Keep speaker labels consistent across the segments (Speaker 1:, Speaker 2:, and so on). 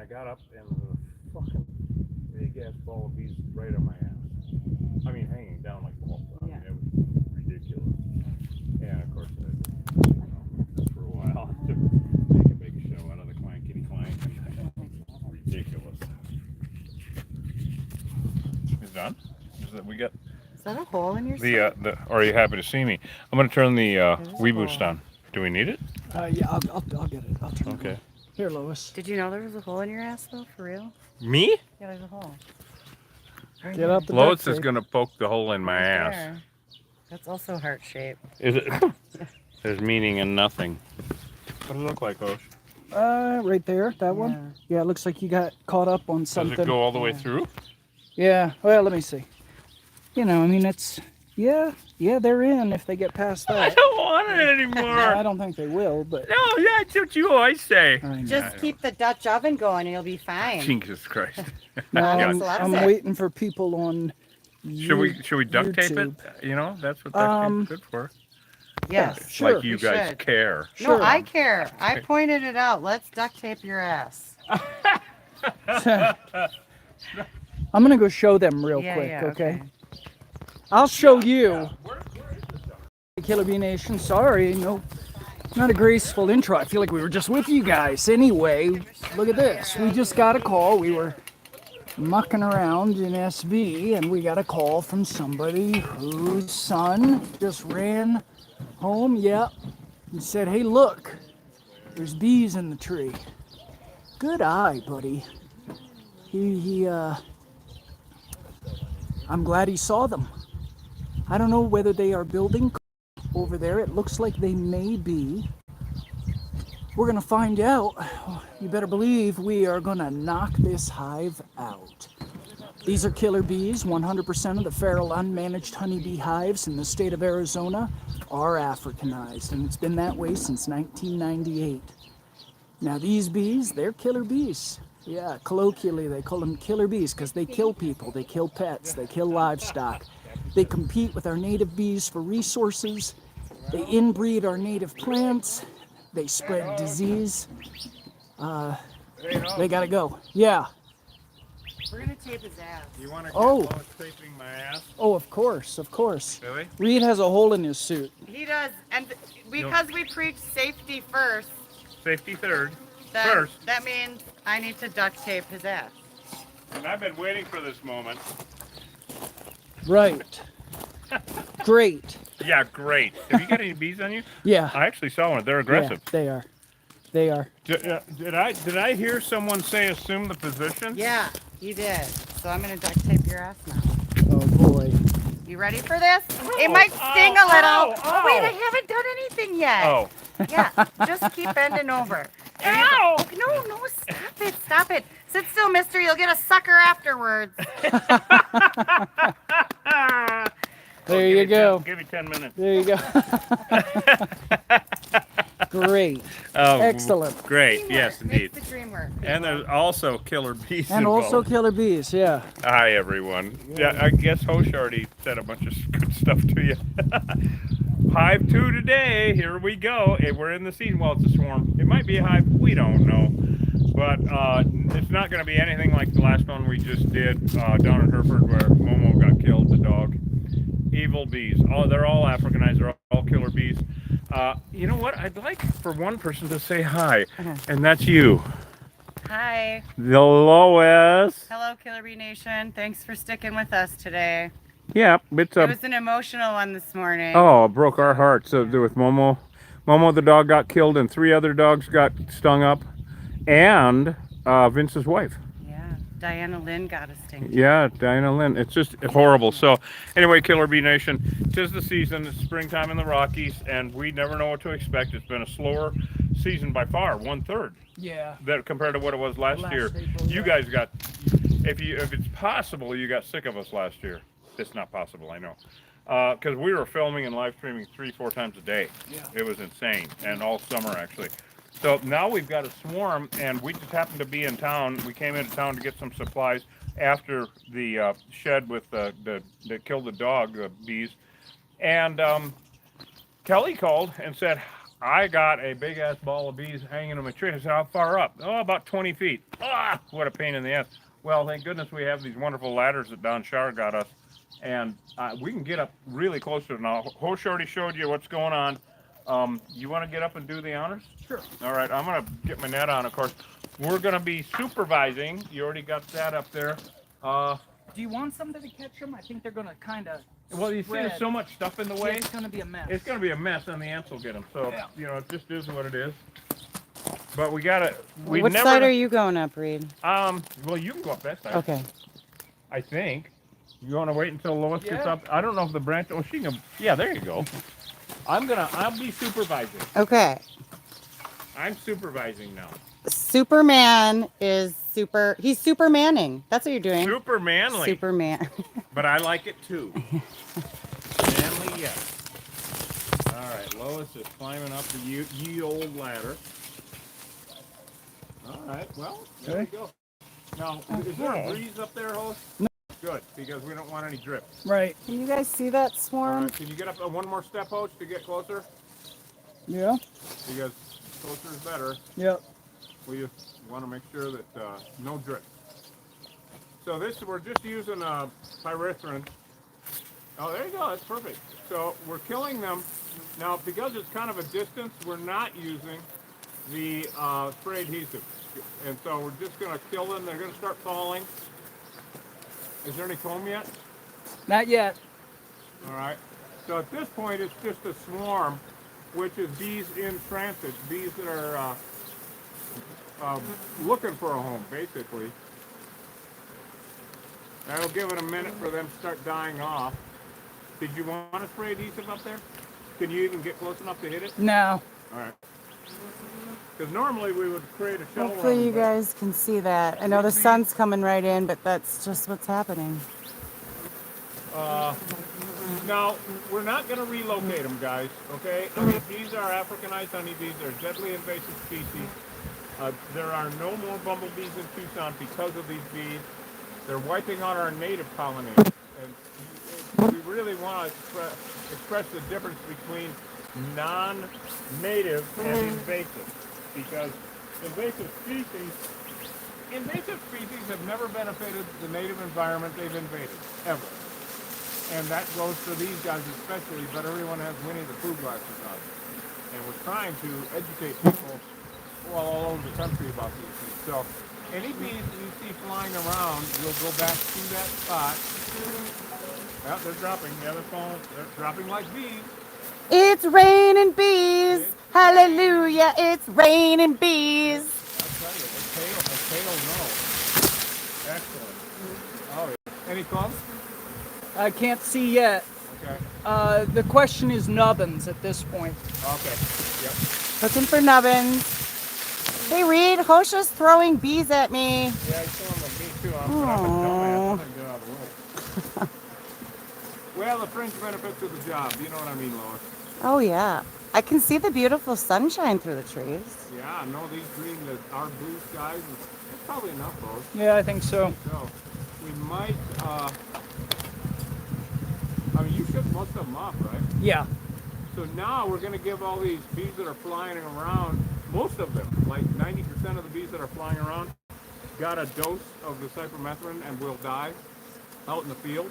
Speaker 1: got up and there was a fucking big ass ball of bees right on my ass. I mean, hanging down like balls. I mean, it was ridiculous. And of course, just for a while, to make a big show out of the clankety clank. Ridiculous. Is done? Is that we got?
Speaker 2: Is that a hole in your suit?
Speaker 1: Are you happy to see me? I'm going to turn the Wii Boost on. Do we need it?
Speaker 3: Yeah, I'll get it. I'll turn it
Speaker 1: Okay.
Speaker 3: on. Here, Lois.
Speaker 2: Did you know there was a hole in your ass, though? For real?
Speaker 1: Me?
Speaker 2: Yeah, there's a hole.
Speaker 3: Get out the
Speaker 1: Lois
Speaker 3: duct
Speaker 1: is
Speaker 3: tape.
Speaker 1: going to poke the hole in my
Speaker 2: Right
Speaker 1: ass.
Speaker 2: there. That's also heart shaped.
Speaker 1: Is it? There's meaning in nothing. What does it look like, Osh?
Speaker 3: Right there, that one. Yeah, it looks like you got caught up on something.
Speaker 1: Does it go all the way through?
Speaker 3: Yeah. Well, let me see. You know, I mean, it's they're in if they get past
Speaker 1: I
Speaker 3: that.
Speaker 1: don't want it anymore.
Speaker 3: I don't think they will, but
Speaker 1: No, that's what you always say.
Speaker 3: I know.
Speaker 2: Just keep the Dutch oven going and you'll be fine.
Speaker 1: Jesus Christ.
Speaker 3: No,
Speaker 2: Alex loves
Speaker 3: I'm
Speaker 2: it.
Speaker 3: waiting for people on.
Speaker 1: Should we duct tape it?
Speaker 3: YouTube.
Speaker 1: You know, that's what duct tape's good for.
Speaker 2: Yes.
Speaker 3: Sure.
Speaker 1: Like you
Speaker 2: we
Speaker 1: guys
Speaker 2: should.
Speaker 1: care.
Speaker 3: Sure.
Speaker 2: No, I care. I pointed it out. Let's duct tape your ass.
Speaker 3: I'm gonna go show them real quick, okay? I'll show you. Killer Bee Nation, sorry, no, not a graceful intro. I feel like we were just with you guys. Anyway, look at this. We just got a call. We were mucking around in SB, and we got a call from somebody whose son just ran home. Yep, and said, "Hey, look, there's bees in the tree." Good eye, buddy. I'm glad he saw them. I don't know whether they are building over there. It looks like they may be. We're gonna find out. You better believe we are gonna knock this hive out. These are killer bees. 100% of the feral unmanaged honeybee hives in the state of Arizona are Africanized, and it's been that way since 1998. Now these bees, they're killer bees. Yeah, colloquially they call them killer bees because they kill people, they kill pets, they kill livestock. They compete with our native bees for resources. They inbreed our native plants. They spread disease. They gotta go. Yeah.
Speaker 2: We're going to tape his ass.
Speaker 1: You want to
Speaker 3: Oh.
Speaker 1: get Lois taping my ass?
Speaker 3: Oh, of course, of course.
Speaker 1: Really?
Speaker 3: Reed has a hole in his suit.
Speaker 2: He does. And because we preach safety first,
Speaker 1: Safety third.
Speaker 2: then
Speaker 1: First.
Speaker 2: that means I need to duct tape his ass.
Speaker 1: And I've been waiting for this moment.
Speaker 3: Right. Great.
Speaker 1: Yeah, great. Have you got any bees on you?
Speaker 3: Yeah.
Speaker 1: I actually saw one. They're aggressive.
Speaker 3: Yeah, they are. They are.
Speaker 1: Did I hear someone say assume the position?
Speaker 2: Yeah, you did. So I'm going to duct tape your ass now.
Speaker 3: Oh boy.
Speaker 2: You ready for this? It might sting a little. Oh, wait, I haven't done anything yet.
Speaker 1: Oh.
Speaker 2: Yeah, just keep bending over. Ow! No, stop it. Sit still, mister. You'll get a sucker afterwards.
Speaker 3: There you go.
Speaker 1: Give me 10 minutes.
Speaker 3: There you go. Great.
Speaker 1: Oh,
Speaker 3: Excellent.
Speaker 1: Great.
Speaker 2: Teamwork
Speaker 1: Yes, indeed.
Speaker 2: makes the dream work.
Speaker 1: And there's also killer bees
Speaker 3: And
Speaker 1: involved.
Speaker 3: also killer bees, yeah.
Speaker 1: Hi, everyone. Yeah, I guess Hosh already said a bunch of good stuff to you. Hive 2 today. Here we go. We're in the season. Well, it's a swarm. It might be a hive. We don't know. But it's not going to be anything like the last one we just did down in Hereford where Momo got killed, the dog. Evil bees. Oh, they're all Africanized. They're all killer bees. You know what? I'd like for one person to say hi, and that's you.
Speaker 2: Hi.
Speaker 1: The Lois.
Speaker 2: Hello, Killer Bee Nation. Thanks for sticking with us today.
Speaker 1: Yeah, it's
Speaker 2: It was an emotional one this morning.
Speaker 1: Oh, it broke our hearts with Momo. Momo the dog got killed and 3 other dogs got stung up. And Vince's wife.
Speaker 2: Yeah, Diana Lynn got a sting.
Speaker 1: Yeah, Diana Lynn. It's just horrible. So anyway, Killer Bee Nation, 'tis the season. It's springtime in the Rockies, and we never know what to expect. It's been a slower season by far, 1/3.
Speaker 3: Yeah.
Speaker 1: That compared to what it was last year.
Speaker 3: April,
Speaker 1: You
Speaker 3: yeah.
Speaker 1: guys got, if it's possible, you got sick of us last year. It's not possible, I know. Because we were filming and live streaming 3-4 times a day.
Speaker 3: Yeah.
Speaker 1: It was insane, and all summer actually. So now we've got a swarm, and we just happened to be in town. We came into town to get some supplies after the shed with that killed the dog, the bees. And Kelly called and said, I got a big ass ball of bees hanging in my tree. I said, how far up? Oh, about 20 feet. Ah, what a pain in the ass. Well, thank goodness we have these wonderful ladders that Don Shar got us. And we can get up really close to it now. Hosh already showed you what's going on. You want to get up and do the honors?
Speaker 3: Sure.
Speaker 1: All right, I'm going to get my net on, of course. We're going to be supervising. You already got that up there.
Speaker 3: Do you want somebody to catch them? I think they're gonna kind of.
Speaker 1: Well, you see, there's so much stuff in the way.
Speaker 3: It's gonna be a mess.
Speaker 1: It's going to be a mess, and the ants will get them. So,
Speaker 3: Yeah.
Speaker 1: you know, it just is what it is. But we got to.
Speaker 2: Which side are you going up, Reed?
Speaker 1: Well, you can go up that side.
Speaker 2: Okay.
Speaker 1: I think. You want to wait until Lois gets
Speaker 3: Yeah.
Speaker 1: up? I don't know if the branch. Oh, she can. Yeah, there you go. I'll be supervising.
Speaker 2: Okay.
Speaker 1: I'm supervising now.
Speaker 2: Superman is super. He's supermanning. That's what you're doing.
Speaker 1: Super manly.
Speaker 2: Superman.
Speaker 1: But I like it too. Manly, yes. All right, Lois is climbing up the ye old ladder. All right, well, there we go. Now, is there a breeze up there, Host?
Speaker 3: No.
Speaker 1: Good, because we don't want any drip.
Speaker 3: Right.
Speaker 2: Can you guys see that
Speaker 1: All
Speaker 2: swarm?
Speaker 1: right, can you get up one more step, Host, to get closer?
Speaker 3: Yeah.
Speaker 1: Because closer is better.
Speaker 3: Yep.
Speaker 1: We want to make sure that no drip. So we're just using pyrethrin. Oh, there you go. That's perfect. So we're killing them. Now, because it's kind of a distance, we're not using the spray adhesive. And so we're just going to kill them. They're going to start falling. Is there any comb yet?
Speaker 3: Not yet.
Speaker 1: All right. So at this point, it's just a swarm, which is bees in transit, bees that are looking for a home, basically. That'll give it a minute for them to start dying off. Did you want to spray adhesive up there? Can you even get close enough to hit it?
Speaker 3: No.
Speaker 1: All right. Because normally we would create a shell.
Speaker 2: Hopefully you guys can see that. I know the sun's coming right in, but that's just what's happening.
Speaker 1: Now, we're not going to relocate them, guys, okay? I mean, these are Africanized honeybees. They're deadly invasive species. There are no more bumblebees in Tucson because of these bees. They're wiping out our native colonies. And we really want to express the difference between non-native and invasive. Because invasive species have never benefited the native environment they've invaded, ever. And that goes for these guys especially, but everyone has Winnie the Pooh glasses on. And we're trying to educate people all over the country about these things. So any bees you see flying around, you'll go back to that spot. Yeah, they're dropping. Yeah, they're falling. They're dropping like bees.
Speaker 2: It's raining bees. Hallelujah. It's raining bees.
Speaker 1: I'll tell you, a tail no. Excellent. Oh, yeah. Any clumps?
Speaker 3: I can't see yet.
Speaker 1: Okay.
Speaker 3: The question is nubbins at this point.
Speaker 1: Okay. Yep.
Speaker 2: Looking for nubbins. Hey, Reed, Hosha's throwing bees at me.
Speaker 1: Yeah, he's throwing them at me too. I'm a dumbass. I'm gonna get out of the way. Well, the fringe benefits of the job. You know what I mean, Lois?
Speaker 2: Oh, yeah. I can see the beautiful sunshine through the trees.
Speaker 1: Yeah, no, these our blue skies, it's probably enough, Lois.
Speaker 3: Yeah, I think so.
Speaker 1: So, we might, I mean, you shook most of them off, right?
Speaker 3: Yeah.
Speaker 1: So now we're going to give all these bees that are flying around, most of them, like 90% of the bees that are flying around, got a dose of the cypermethrin and will die out in the field.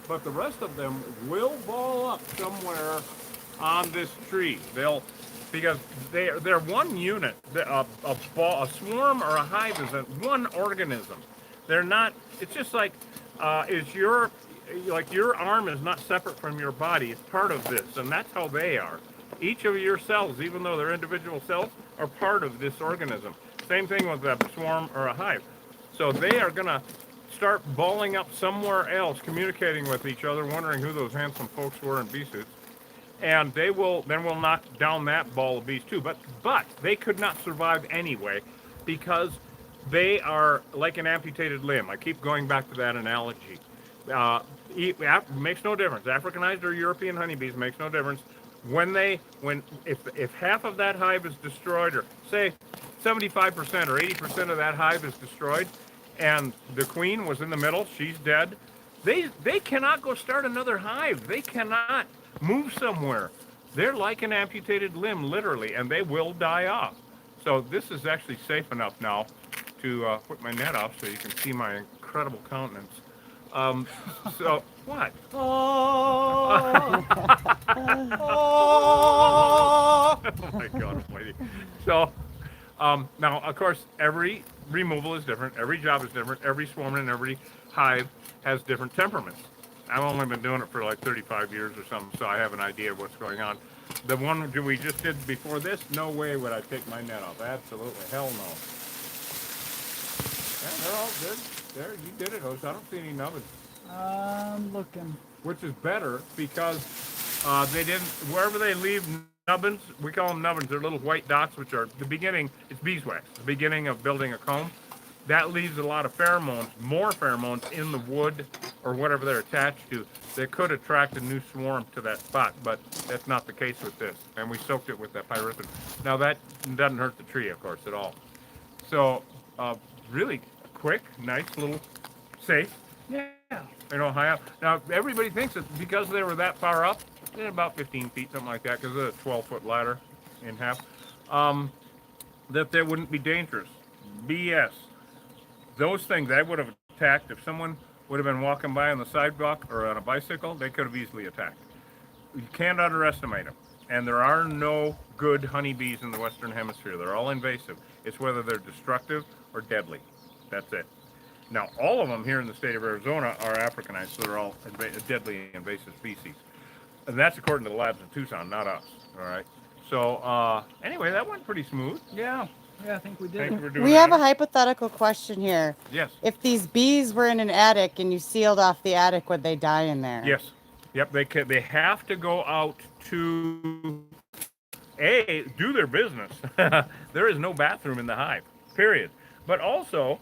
Speaker 1: But the rest of them will ball up somewhere on this tree. Because they're one unit. A swarm or a hive is one organism. They're not. It's just like your arm is not separate from your body. It's part of this, and that's how they are. Each of your cells, even though they're individual cells, are part of this organism. Same thing with a swarm or a hive. So they are gonna start balling up somewhere else, communicating with each other, wondering who those handsome folks were in bee suits. And then we'll knock down that ball of bees too. But they could not survive anyway because they are like an amputated limb. I keep going back to that analogy. Makes no difference. Africanized or European honeybees makes no difference. If half of that hive is destroyed, or say 75% or 80% of that hive is destroyed, and the queen was in the middle, she's dead, they cannot go start another hive. They cannot move somewhere. They're like an amputated limb, literally, and they will die off. So this is actually safe enough now to put my net off so you can see my incredible countenance. Um, so, what?
Speaker 3: Oh.
Speaker 1: Oh my God almighty. So, now, of course, every removal is different. Every job is different. Every swarm and every hive has different temperaments. I've only been doing it for like 35 years or something, so I have an idea of what's going on. The one we just did before this, no way would I take my net off. Absolutely. Hell no. Yeah, they're all good. There, you did it, Host. I don't see any nubbins.
Speaker 3: I'm looking.
Speaker 1: Which is better because they didn't, wherever they leave nubbins, we call them nubbins, they're little white dots, which are the beginning, it's beeswax, the beginning of building a comb. That leaves a lot of pheromones, more pheromones in the wood or whatever they're attached to that could attract a new swarm to that spot, but that's not the case with this. And we soaked it with that pyrethrin. Now that doesn't hurt the tree, of course, at all. So really quick, nice little safe.
Speaker 3: Yeah.
Speaker 1: You know, high up. Now, everybody thinks that because they were that far up, about 15 feet, something like that, because of a 12-foot ladder in half, that they wouldn't be dangerous. BS. Those things I would have attacked. If someone would have been walking by on the sidewalk or on a bicycle, they could have easily attacked. You can't underestimate them. And there are no good honeybees in the Western Hemisphere. They're all invasive. It's whether they're destructive or deadly. That's it. Now, all of them here in the state of Arizona are Africanized, so they're all deadly invasive species. And that's according to the labs in Tucson, not us. All right. So, anyway, that went pretty smooth.
Speaker 3: Yeah. Yeah, I think we did.
Speaker 1: Thank you for doing
Speaker 2: We have a
Speaker 1: that.
Speaker 2: hypothetical question here.
Speaker 1: Yes.
Speaker 2: If these bees were in an attic and you sealed off the attic, would they die in there?
Speaker 1: Yes. Yep. They have to go out to do their business. There is no bathroom in the hive. Period. But also,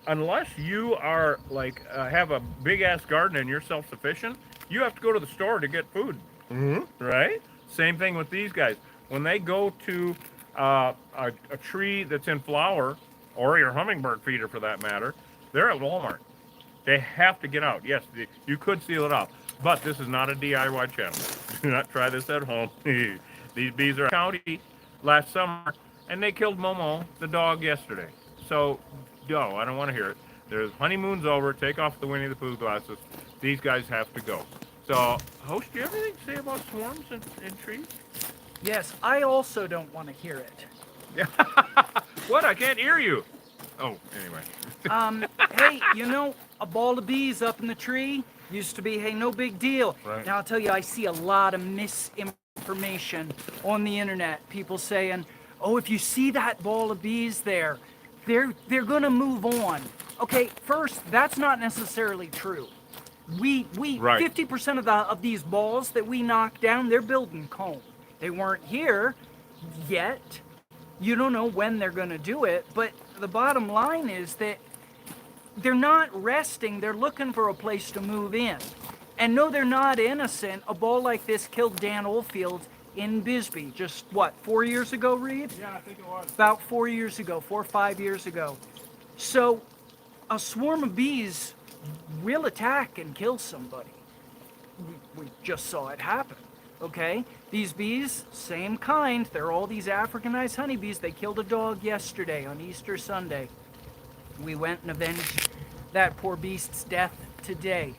Speaker 1: unless you are like have a big ass garden and you're self-sufficient, you have to go to the store to get food. Mm-hmm. Right? Same thing with these guys. When they go to a tree that's in flower, or your hummingbird feeder for that matter, they're at Walmart. They have to get out. Yes, you could seal it off, but this is not a DIY channel. Do not try this at home. These bees are county last summer, and they killed Momo, the dog, yesterday. So, no, I don't want to hear it. There's honeymoon's over. Take off the Winnie the Pooh glasses. These guys have to go. So, Host, do you have anything to say about swarms and trees?
Speaker 3: Yes, I also don't want to hear it.
Speaker 1: Yeah. What? I can't hear you. Oh, anyway.
Speaker 3: Hey, you know, a ball of bees up in the tree used to be, hey, no big deal.
Speaker 1: Right.
Speaker 3: Now, I'll tell you, I see a lot of misinformation on the internet. People saying, oh, if you see that ball of bees there, they're going to move on. Okay, first, that's not necessarily true. We
Speaker 1: Right.
Speaker 3: 50% of these balls that we knock down, they're building comb. They weren't here yet. You don't know when they're going to do it, but the bottom line is that they're not resting. They're looking for a place to move in. And no, they're not innocent. A ball like this killed Dan Oldfield in Bisbee just, what, 4 years ago, Reed?
Speaker 1: Yeah, I think it was.
Speaker 3: About 4 years ago, 4 or 5 years ago. So a swarm of bees will attack and kill somebody. We just saw it happen. Okay, these bees, same kind. They're all these Africanized honeybees. They killed a dog yesterday on Easter Sunday. We went and avenged that poor beast's death today.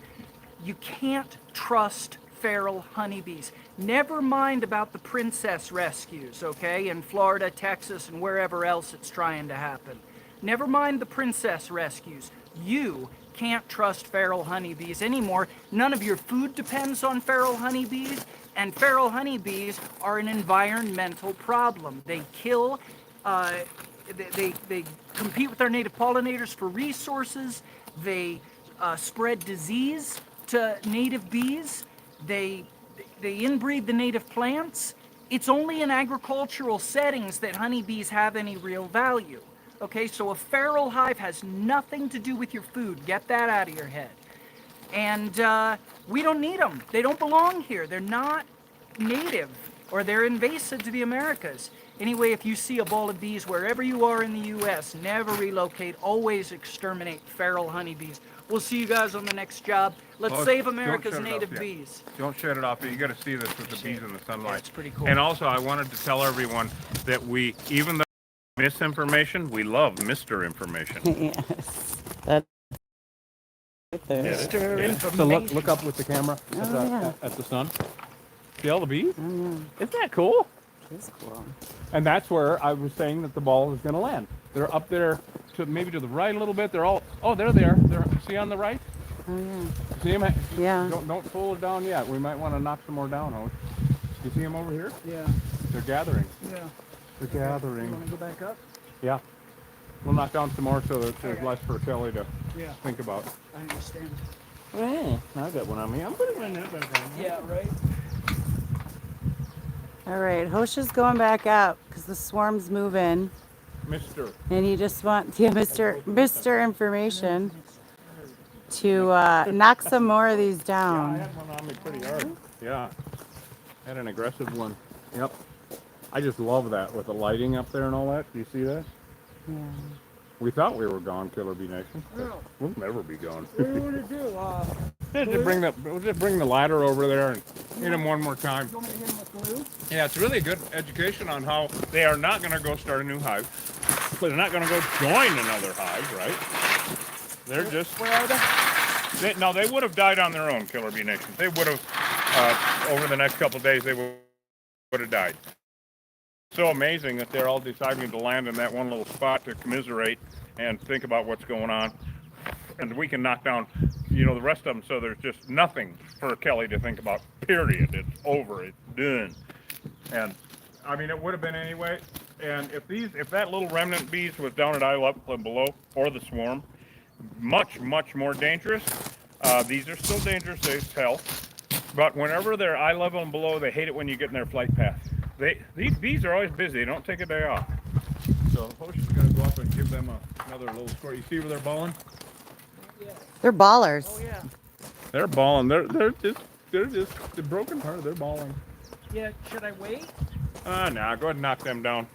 Speaker 3: You can't trust feral honeybees. Never mind about the princess rescues, okay, in Florida, Texas, and wherever else it's trying to happen. Never mind the princess rescues. You can't trust feral honeybees anymore. None of your food depends on feral honeybees. And feral honeybees are an environmental problem. They kill, they compete with our native pollinators for resources. They spread disease to native bees. They inbreed the native plants. It's only in agricultural settings that honeybees have any real value. Okay, so a feral hive has nothing to do with your food. Get that out of your head. And we don't need them. They don't belong here. They're not native, or they're invasive to the Americas. Anyway, if you see a ball of bees wherever you are in the U.S., never relocate. Always exterminate feral honeybees. We'll see you guys on the next job. Let's
Speaker 1: Well,
Speaker 3: save
Speaker 1: don't
Speaker 3: America's
Speaker 1: shut it off
Speaker 3: native
Speaker 1: yet.
Speaker 3: bees.
Speaker 1: Don't shut it off. You got to see this with the bees in the
Speaker 3: Yeah,
Speaker 1: sunlight.
Speaker 3: it's pretty cool.
Speaker 1: And also, I wanted to tell everyone that we, even though we miss information, we love Mr. Information.
Speaker 4: Yes. That's right there.
Speaker 3: Mr. Information.
Speaker 1: So look up with the camera at the sun. See all the bees? Isn't that cool?
Speaker 4: It's cool.
Speaker 1: And that's where I was saying that the ball is going to land. They're up there, to maybe to the right a little bit. They're all, oh, they're there. They're, see on the right?
Speaker 4: Oh, yeah.
Speaker 1: See them?
Speaker 4: Yeah.
Speaker 1: Don't pull it down yet. We might want to knock some more down, Host. You see them over here?
Speaker 3: Yeah,
Speaker 1: They're gathering.
Speaker 3: yeah.
Speaker 1: They're gathering.
Speaker 3: You want to go back up?
Speaker 1: Yeah. We'll knock down some more so that there's less for Kelly to
Speaker 3: Yeah,
Speaker 1: think about.
Speaker 3: I understand.
Speaker 1: Oh, I got one on me. I'm putting one in there.
Speaker 3: Yeah, right?
Speaker 4: All right, Hosh is going back up because the swarm's moving,
Speaker 1: Mister.
Speaker 4: and he just wants, yeah, Mr. Information to knock some more of these
Speaker 1: I
Speaker 4: down.
Speaker 1: had one on me pretty hard. Yeah. Had an aggressive one. Yep. I just love that with the lighting up there and all that. Do you see that?
Speaker 4: Yeah.
Speaker 1: We thought we were gone, Killer Bee Nation.
Speaker 3: Yeah.
Speaker 1: We'll never be gone.
Speaker 3: What do you want to do?
Speaker 1: We'll just bring the ladder over there and hit him one more time.
Speaker 3: You want me to hit him with glue?
Speaker 1: Yeah, it's really a good education on how they are not going to go start a new hive. But they're not going to go join another hive, right? They're just...
Speaker 3: Where are they?
Speaker 1: No, they would have died on their own, Killer Bee Nation. They would have, over the next couple of days, they would have died. So amazing that they're all deciding to land in that one little spot to commiserate and think about what's going on. And we can knock down, the rest of them, so there's just nothing for Kelly to think about, period. It's over. It's done. And, I mean, it would have been anyway. And if that little remnant bees was down at eye level and below, or the swarm, much, much more dangerous. These are still dangerous as hell. But whenever they're eye level and below, they hate it when you get in their flight path. These bees are always busy. They don't take a day off. So Hosh is going to go up and give them another little score. You see where they're balling?
Speaker 4: They're ballers.
Speaker 3: Oh, yeah.
Speaker 1: They're balling. They're broken hearted. They're balling.
Speaker 3: Yeah, should I wait?
Speaker 1: Nah, go ahead and knock them down.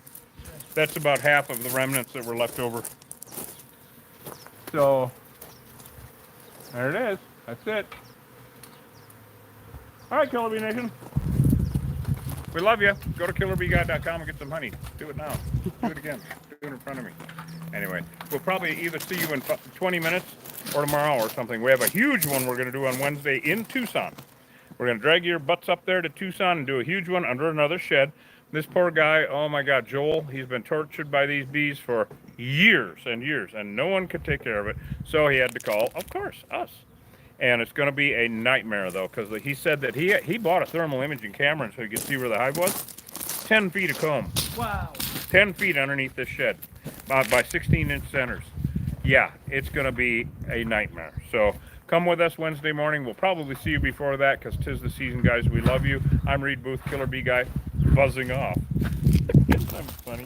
Speaker 1: That's about half of the remnants that were left over. So there it is. That's it. All right, Killer Bee Nation. We love you. Go to killerbeeguy.com and get some honey. Do it now. Do it again. Do it in front of me. Anyway, we'll probably either see you in 20 minutes or tomorrow or something. We have a huge one we're going to do on Wednesday in Tucson. We're going to drag your butts up there to Tucson and do a huge one under another shed. This poor guy, oh my God, Joel, he's been tortured by these bees for years and years, and no one could take care of it. So he had to call, of course, us. And it's going to be a nightmare, though, because he said that he bought a thermal imaging camera so he could see where the hive was. 10 feet of comb.
Speaker 3: Wow.
Speaker 1: 10 feet underneath this shed by 16-inch centers. Yeah, it's going to be a nightmare. So come with us Wednesday morning. We'll probably see you before that because 'tis the season, guys. We love you. I'm Reed Booth, Killer Bee Guy, buzzing off. That's funny.